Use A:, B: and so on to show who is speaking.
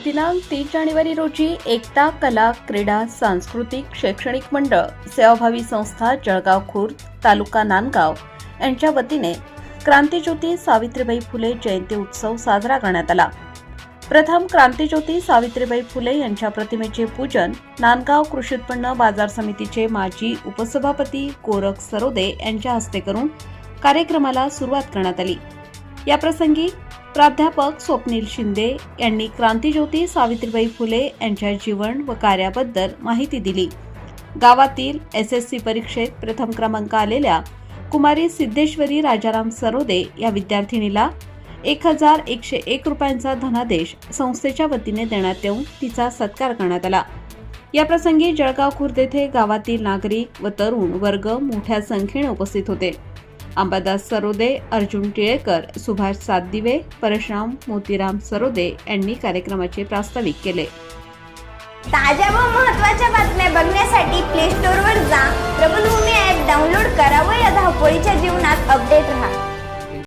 A: दिनांक 3 जानेवारी रोजी एकता कला क्रीडा सांस्कृतिक शैक्षणिक मंडळ सेवाभावी संस्था जळगाव खुर्द तालुका नांदगाव यांच्या वतीने क्रांतिज्योती सावित्रीबाई फुले जयंती उत्सव साजरा करण्यात आला। प्रथम क्रांतिज्योती सावित्रीबाई फुले यांच्या प्रतिमेचे पूजन नांदगाव कृषी उत्पन्न बाजार समितीचे माजी उपसभापती गोरख सरोदे यांच्या हस्ते करून कार्यक्रमाला सुरुवात करण्यात आली। या प्रसंगी प्राध्यापक स्वप्नील शिंदे यांनी क्रांतिज्योती सावित्रीबाई फुले यांच्या जीवन व कार्याबद्दल माहिती दिली। गावातील एसएससी परीक्षेत प्रथम क्रमांक आलेल्या कुमारी सिद्धेश्वरी राजाराम सरोदे या विद्यार्थिनीला 1101 रुपयांचा धनादेश संस्थेच्या वतीने देण्यात येऊन तिचा सत्कार करण्यात आला। या प्रसंगी जळगाव खुर्द येथे गावातील नागरिक व तरुण वर्ग मोठ्या संख्येने उपस्थित होते। अंबादास सरोदे, अर्जुन टिळेकर, सुभाष सातदिवे, परशुराम मोतीराम सरोदे यांनी कार्यक्रमाचे प्रास्ताविक केले।
B: ताज्या व महत्त्वाच्या बातम्या बघण्यासाठी प्ले स्टोअरवर जा, प्रबलभूमी ॲप डाउनलोड करा व या धावपळीच्या जीवनात अपडेट रहा।